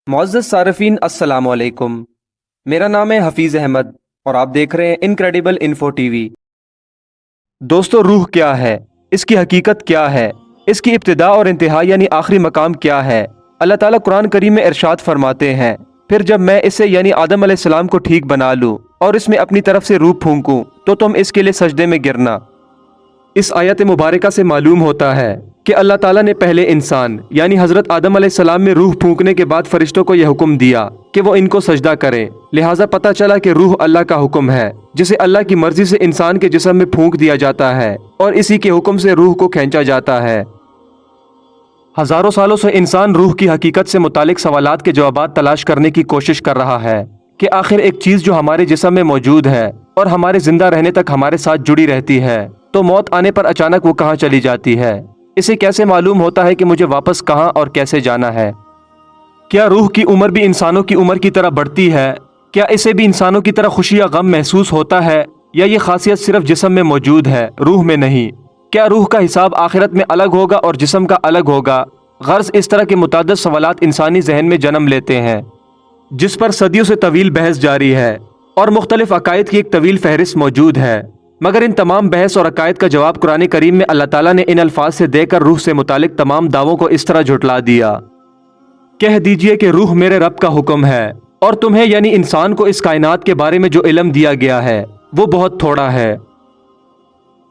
मुअज़्ज़ज़ सारफ़ीन अस्सलामु अलैकुम। मेरा नाम है हफ़ीज़ अहमद और आप देख रहे हैं इनक्रेडिबल इन्फो टीवी। दोस्तों, रूह क्या है, इसकी हकीकत क्या है, इसकी इब्तिदा और इंतहा यानी आखिरी मकाम क्या है? अल्लाह ताला कुरान करीम में इरशाद फरमाते हैं, फिर जब मैं इसे यानी आदम अलैहिस्सलाम को ठीक बना लूँ और इसमें अपनी तरफ से रूह फूंकूँ तो तुम इसके लिए सजदे में गिरना। इस आयत मुबारका से मालूम होता है कि अल्लाह ताला ने पहले इंसान यानी हज़रत आदम अलैहिस्सलाम में रूह फूंकने के बाद फरिश्तों को यह हुक्म दिया कि वो इनको सजदा करें। लिहाजा पता चला कि रूह अल्लाह का हुक्म है जिसे अल्लाह की मर्जी से इंसान के जिस्म में फूंक दिया जाता है और इसी के हुक्म से रूह को खींचा जाता है। हजारों सालों से इंसान रूह की हकीकत से मुतालिक सवालात के जवाबात तलाश करने की कोशिश कर रहा है कि आखिर एक चीज़ जो हमारे जिस्म में मौजूद है और हमारे जिंदा रहने तक हमारे साथ जुड़ी रहती है, तो मौत आने पर अचानक वो कहाँ चली जाती है? इसे कैसे मालूम होता है कि मुझे वापस कहाँ और कैसे जाना है? क्या रूह की उम्र भी इंसानों की उम्र की तरह बढ़ती है? क्या इसे भी इंसानों की तरह खुशी या गम महसूस होता है, या ये खासियत सिर्फ जिस्म में मौजूद है, रूह में नहीं? क्या रूह का हिसाब आखिरत में अलग होगा और जिस्म का अलग होगा? गर्ज इस तरह के मुतअद्दिद सवालात इंसानी जहन में जन्म लेते हैं, जिस पर सदियों से तवील बहस जारी है और मुख्तलिफ अकायद की एक तवील फहरिस्त मौजूद है। मगर इन तमाम बहस और अकायद का जवाब कुरान करीम में अल्लाह ताला ने इन अल्फाज से देकर रूह से मुतालिक तमाम दावों को इस तरह झुटला दिया, कह दीजिए कि रूह मेरे रब का हुक्म है और तुम्हें यानी इंसान को इस कायनात के बारे में जो इल्म दिया गया है वो बहुत थोड़ा है।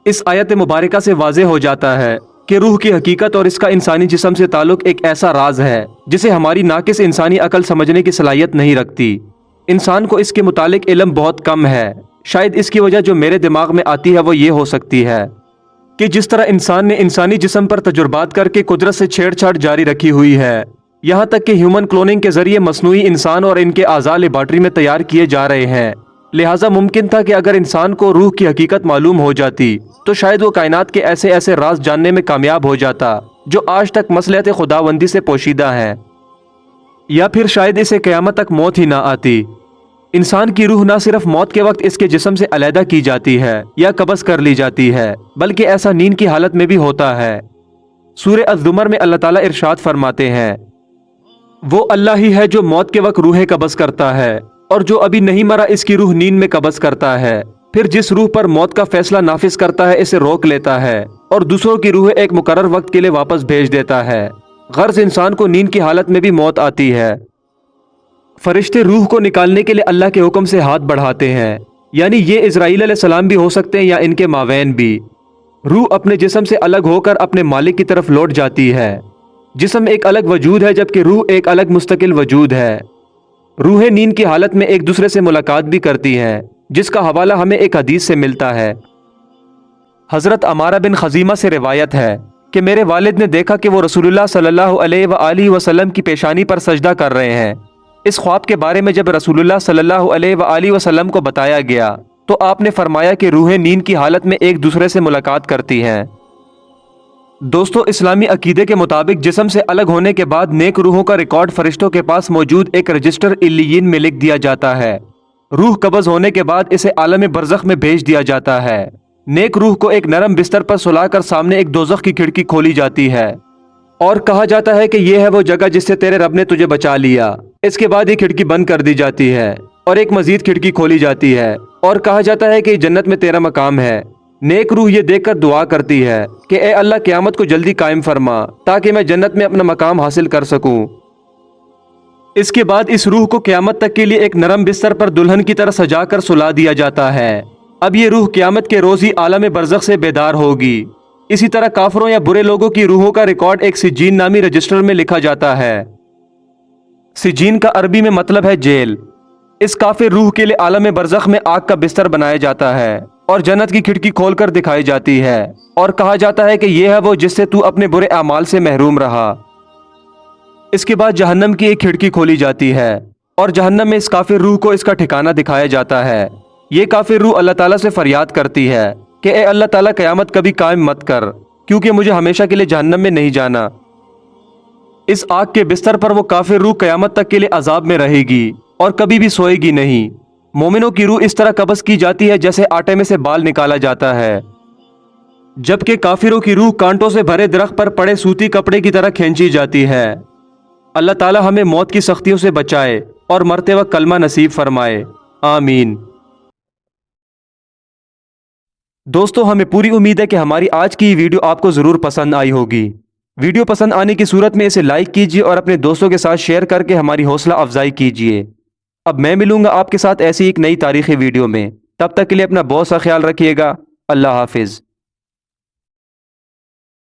इस आयत मुबारका से वाज़े हो जाता है कि रूह की हकीकत और इसका इंसानी जिस्म से ताल्लुक एक ऐसा राज है जिसे हमारी नाकिस इंसानी अकल समझने की सलाहियत नहीं रखती। इंसान को इसके मुतालिक इल्म बहुत कम है। शायद इसकी वजह जो मेरे दिमाग में आती है वो ये हो सकती है कि जिस तरह इंसान ने इंसानी जिस्म पर तजुर्बात करके कुदरत से छेड़छाड़ जारी रखी हुई है, यहाँ तक कि ह्यूमन क्लोनिंग के जरिए मसनूई इंसान और इनके आज़ा लेबॉर्ट्री में तैयार किए जा रहे हैं। लिहाजा मुमकिन था कि अगर इंसान को रूह की हकीकत मालूम हो जाती तो शायद वो कायनात के ऐसे ऐसे राज जानने में कामयाब हो जाता जो आज तक मसलहत खुदाबंदी से पोशीदा है, या फिर शायद इसे क़यामत तक मौत ही ना आती। इंसान की रूह ना सिर्फ मौत के वक्त इसके जिस्म से अलहदा की जाती है या कब्ज़ कर ली जाती है, बल्कि ऐसा नींद की हालत में भी होता है। सूरह अज़्ज़ुमर में अल्लाह ताला इरशाद फरमाते हैं, वो अल्लाह ही है जो मौत के वक्त रूहें कब्ज़ करता है और जो अभी नहीं मरा इसकी रूह नींद में कब्ज़ करता है। फिर जिस रूह पर मौत का फैसला नाफिज करता है इसे रोक लेता है और दूसरों की रूह एक मुकर्रर वक्त के लिए वापस भेज देता है। गर्ज इंसान को नींद की हालत में भी मौत आती है। फरिश्ते रूह को निकालने के लिए अल्लाह के हुक्म से हाथ बढ़ाते हैं, यानी ये इज़राइल अलैहिस्सलाम भी हो सकते हैं या इनके मावैन भी। रूह अपने जिस्म से अलग होकर अपने मालिक की तरफ लौट जाती है। जिस्म एक अलग वजूद है जबकि रूह एक अलग मुस्तकिल वजूद है। रूहें नींद की हालत में एक दूसरे से मुलाकात भी करती हैं, जिसका हवाला हमें एक हदीस से मिलता है। हज़रत अमारा बिन खजीमा से रिवायत है कि मेरे वालिद ने देखा कि वो रसूलुल्लाह सल्लल्लाहु अलैहि वसल्लम की पेशानी पर सजदा कर रहे हैं। इस ख्वाब के बारे में जब रसूलुल्लाह सल्लल्लाहु अलैहि वसल्लम को बताया गया तो आपने फरमाया कि रूहें नींद की हालत में एक दूसरे से मुलाकात करती हैं। दोस्तों, इस्लामी अकीदे के मुताबिक जिस्म से अलग होने के बाद नेक रूहों का रिकॉर्ड फरिश्तों के पास मौजूद एक रजिस्टर इल्लियीन में लिख दिया जाता है। रूह कब्ज़ होने के बाद इसे आलम बरज़ख में भेज दिया जाता है। नेक रूह को एक नरम बिस्तर पर सुलाकर सामने एक दोज़ख की खिड़की खोली जाती है और कहा जाता है कि यह है वो जगह जिससे तेरे रब ने तुझे बचा लिया। इसके बाद ये खिड़की बंद कर दी जाती है और एक मजीद खिड़की खोली जाती है और कहा जाता है कि जन्नत में तेरा मकाम है। नेक रूह ये देखकर दुआ करती है कि ए अल्लाह, क़यामत को जल्दी कायम फरमा ताकि मैं जन्नत में अपना मकाम हासिल कर सकूं। इसके बाद इस रूह को क़यामत तक के लिए एक नरम बिस्तर पर दुल्हन की तरह सजाकर सुला दिया जाता है। अब ये रूह क़यामत के रोज़ ही आलम बरज़ख से बेदार होगी। इसी तरह काफरों या बुरे लोगों की रूहों का रिकॉर्ड एक सिज्जीन नामी रजिस्टर में लिखा जाता है। सिज्जीन का अरबी में मतलब है जेल। इस काफिर रूह के लिए आलम बरज़ख में आग का बिस्तर बनाया जाता है और जन्नत की खिड़की खोलकर दिखाई जाती है और कहा जाता है कि यह है वो जिससे तू अपने बुरे अमाल से महरूम रहा। इसके बाद जहन्नम की एक खिड़की खोली जाती है और जहन्नम में इस काफिर रूह को इसका ठिकाना दिखाया जाता है। ये काफिर रूह अल्लाह ताला से फरियाद करती है कि ए अल्लाह ताला, क़यामत कभी कायम मत कर, क्योंकि मुझे हमेशा के लिए जहन्नम में नहीं जाना। इस आग के बिस्तर पर वो काफिर रूह क़यामत तक के लिए अजाब में रहेगी और कभी भी सोएगी नहीं। मोमिनों की रूह इस तरह कब्ज़ की जाती है जैसे आटे में से बाल निकाला जाता है, जबकि काफिरों की रूह कांटों से भरे दरख्त पर पड़े सूती कपड़े की तरह खींची जाती है। اللہ تعالی ہمیں موت کی سختیوں سے بچائے اور مرتے وقت کلمہ نصیب فرمائے، آمین۔ دوستو ہمیں پوری امید ہے کہ ہماری آج کی یہ ویڈیو آپ کو ضرور پسند آئی ہوگی۔ ویڈیو پسند آنے کی صورت میں اسے لائک کیجیے اور اپنے دوستوں کے ساتھ شیئر کر کے ہماری حوصلہ افزائی کیجیے۔ اب میں ملوں گا آپ کے ساتھ ایسی ایک نئی تاریخی ویڈیو میں، تب تک کے لیے اپنا بہت سا خیال رکھیے گا۔ اللہ حافظ۔